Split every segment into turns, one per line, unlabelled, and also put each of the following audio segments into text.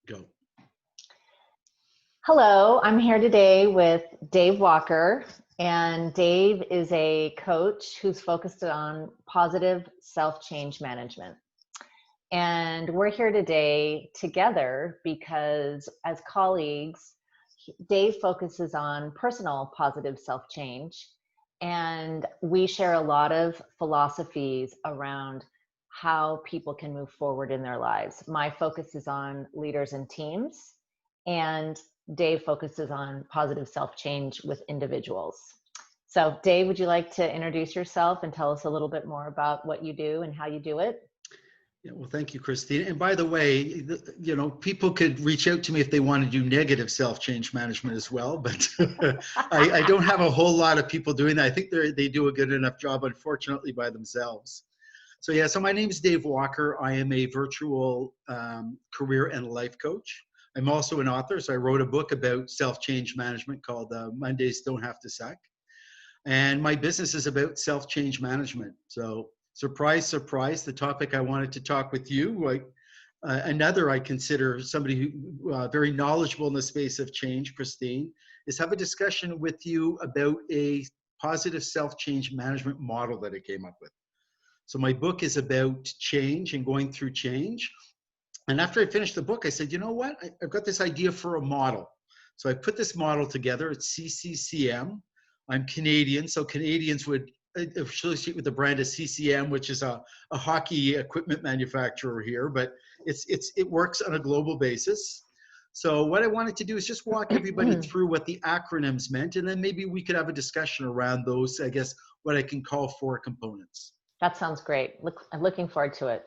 Go.
Hello, I'm here today with Dave Walker, and Dave is a coach who's focused on positive self-change management. And we're here today together because as colleagues, Dave focuses on personal positive self-change, and we share a lot of philosophies around how people can move forward in their lives. My focus is on leaders and teams, and Dave focuses on positive self-change with individuals. So Dave, would you like to introduce yourself and tell us a little bit more about what you do and how you do it?
Yeah, well, thank you, Christine. And by the way, people could reach out to me if they want to do negative self-change management as well, but I don't have a whole lot of people doing that. I think they do a good enough job, unfortunately, by themselves. So my name is Dave Walker. I am a virtual career and life coach. I'm also an author, so I wrote a book about self-change management called Mondays Don't Have to Suck. And my business is about self-change management. So surprise, surprise, the topic I wanted to talk with you, another I consider somebody who very knowledgeable in the space of change, Christine, is have a discussion with you about a positive self-change management model that I came up with. So my book is about change and going through change. And after I finished the book, I said, you know what? I've got this idea for a model. So I put this model together. It's CCCM. I'm Canadian, so Canadians would associate with the brand of CCM, which is a hockey equipment manufacturer here, but it works on a global basis. So what I wanted to do is just walk everybody through what the acronyms meant, and then maybe we could have a discussion around those, I guess, what I can call 4 components.
That sounds great. I'm looking forward to it.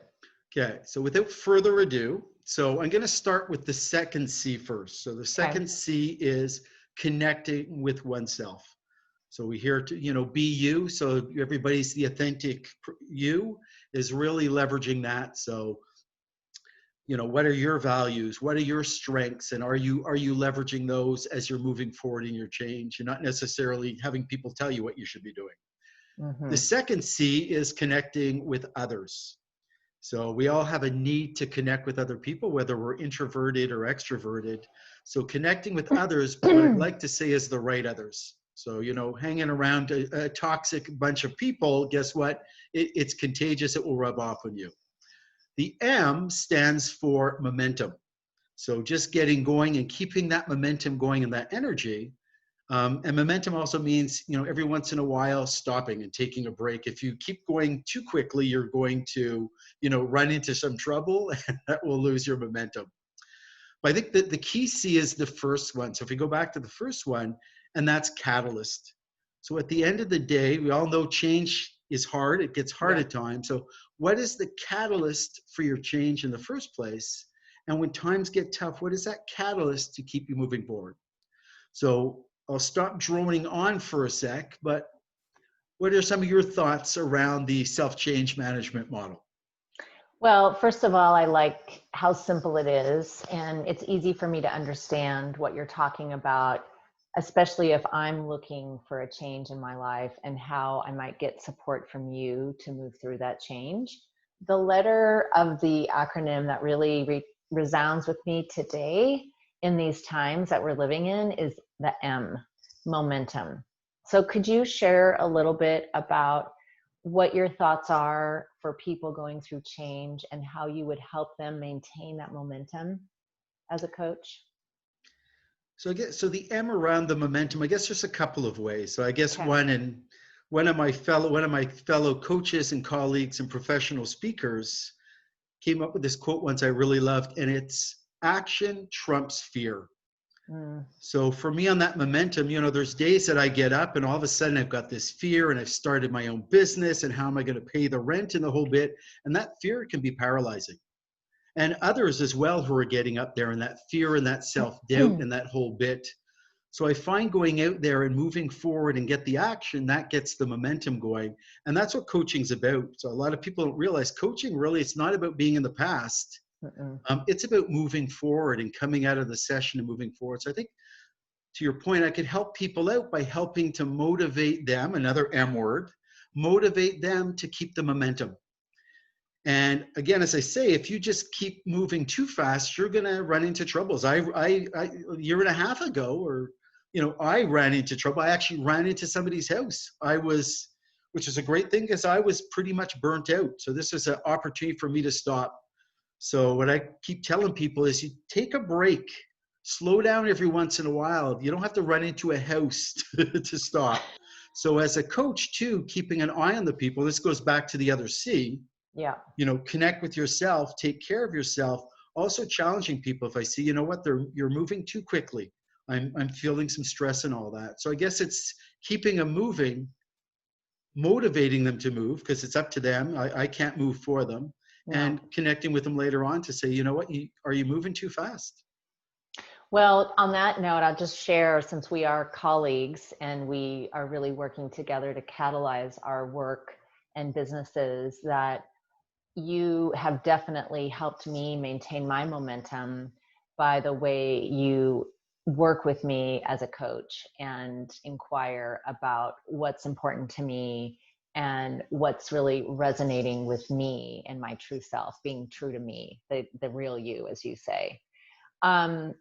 Okay, so without further ado, so I'm going to start with the second C first. So the second C is connecting with oneself. So we hear to, be you. So everybody's the authentic you is really leveraging that. So, what are your values? What are your strengths? And are you leveraging those as you're moving forward in your change? You're not necessarily having people tell you what you should be doing.
Mm-hmm.
The second C is connecting with others. So we all have a need to connect with other people, whether we're introverted or extroverted. So connecting with others, what I'd like to say is the right others. So, hanging around a toxic bunch of people, guess what? It's contagious. It will rub off on you. The M stands for momentum. So just getting going and keeping that momentum going and that energy. And momentum also means, every once in a while stopping and taking a break. If you keep going too quickly, you're going to, run into some trouble and that will lose your momentum. But I think that the key C is the first one. So if we go back to the first one, and that's catalyst. So at the end of the day, we all know change is hard. It gets hard at times. So what is the catalyst for your change in the first place? And when times get tough, what is that catalyst to keep you moving forward? So I'll stop droning on for a sec, but what are some of your thoughts around the self-change management model?
Well, first of all, I like how simple it is, and it's easy for me to understand what you're talking about, especially if I'm looking for a change in my life and how I might get support from you to move through that change. The letter of the acronym that really resounds with me today in these times that we're living in is the M, momentum. So could you share a little bit about what your thoughts are for people going through change and how you would help them maintain that momentum as a coach?
So the M around the momentum, I guess there's a couple of ways. So I guess one of my fellow coaches and colleagues and professional speakers came up with this quote once I really loved, and it's action trumps fear. So for me on that momentum, there's days that I get up and all of a sudden I've got this fear and I've started my own business and how am I going to pay the rent and the whole bit? And that fear can be paralyzing. And others as well who are getting up there and that fear and that self-doubt and that whole bit. So I find going out there and moving forward and get the action, that gets the momentum going. And that's what coaching's about. So a lot of people don't realize coaching really, it's not about being in the past. It's about moving forward and coming out of the session and moving forward. So I think to your point, I could help people out by helping to motivate them, another M word, motivate them to keep the momentum. And again, as I say, if you just keep moving too fast, you're going to run into troubles. A year and a half ago, or, I ran into trouble. I actually ran into somebody's house. Which is a great thing because I was pretty much burnt out. So this is an opportunity for me to stop. So what I keep telling people is you take a break, slow down every once in a while. You don't have to run into a house to stop. So as a coach too, keeping an eye on the people, this goes back to the other C,
Yeah.
connect with yourself, take care of yourself. Also challenging people. If I see, you're moving too quickly. I'm feeling some stress and all that. So I guess it's keeping them moving, motivating them to move because it's up to them. I can't move for them,
No.
and connecting with them later on to say, are you moving too fast?
Well, on that note, I'll just share, since we are colleagues and we are really working together to catalyze our work and businesses, that you have definitely helped me maintain my momentum by the way you work with me as a coach and inquire about what's important to me and what's really resonating with me and my true self, being true to me, the real you, as you say. Um,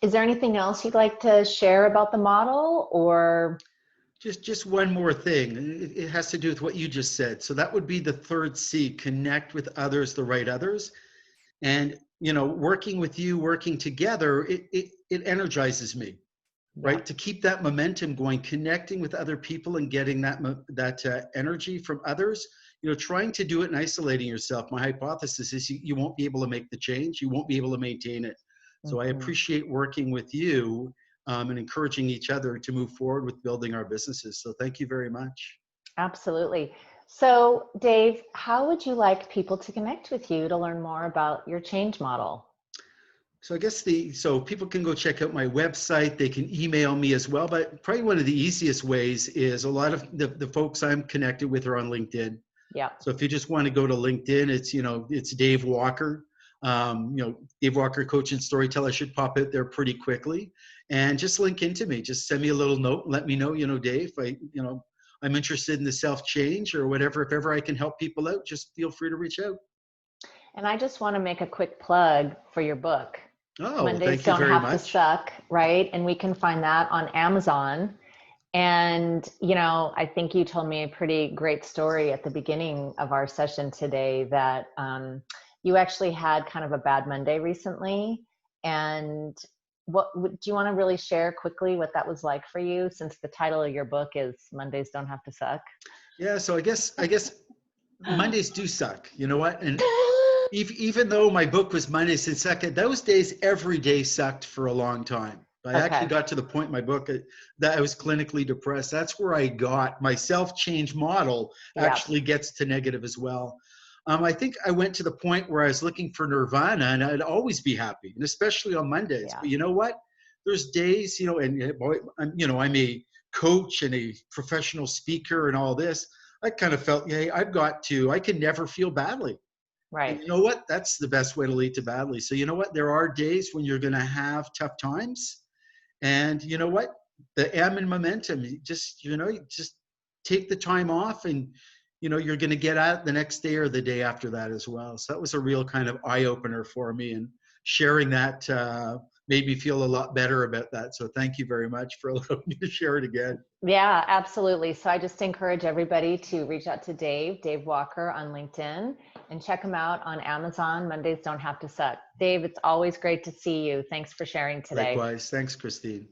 is there anything else you'd like to share about the model, or?
Just one more thing. It has to do with what you just said. So that would be the third C: connect with others, the right others. And working with you, working together, it energizes me,
Yeah.
right? To keep that momentum going, connecting with other people and getting that energy from others. Trying to do it and isolating yourself, my hypothesis is you won't be able to make the change. You won't be able to maintain it. So I
Mhm.
appreciate working with you, and encouraging each other to move forward with building our businesses. So thank you very much.
Absolutely. So, Dave, how would you like people to connect with you to learn more about your change model?
So I guess so people can go check out my website. They can email me as well. But probably one of the easiest ways is a lot of the folks I'm connected with are on LinkedIn.
Yeah.
So if you just want to go to LinkedIn, it's Dave Walker. Dave Walker, coach and storyteller, should pop out there pretty quickly. And just link into me. Just send me a little note. And let me know, Dave, I'm interested in the self change or whatever. If ever I can help people out, just feel free to reach out.
And I just want to make a quick plug for your book.
Oh,
Mondays
thank you
Don't
very
Have to
much.
Suck, right? And we can find that on Amazon. And, I think you told me a pretty great story at the beginning of our session today that you actually had kind of a bad Monday recently. And do you want to really share quickly what that was like for you, since the title of your book is Mondays Don't Have to Suck?
Yeah, so I guess Mondays do suck. You know what? And even though my book was Mondays and Suck, those days every day sucked for a long time. I actually
Okay.
got to the point in my book that I was clinically depressed. That's where I got my self-change model
Yeah.
actually gets to negative as well. I think I went to the point where I was looking for nirvana and I'd always be happy, and especially on Mondays.
Yeah.
But you know what? There's days, and boy, I'm a coach and a professional speaker and all this. I kind of felt, yeah, I can never feel badly. And
Right.
you know what? That's the best way to lead to badly. So you know what? There are days when you're going to have tough times. And you know what? The M and momentum, you just take the time off, and you're going to get at it the next day or the day after that as well. So that was a real kind of eye opener for me, and sharing that made me feel a lot better about that. So thank you very much for allowing me to share it again.
Yeah, absolutely. So I just encourage everybody to reach out to Dave Walker on LinkedIn, and check him out on Amazon. Mondays Don't Have to Suck. Dave, it's always great to see you. Thanks for sharing today.
Likewise. Thanks, Christine.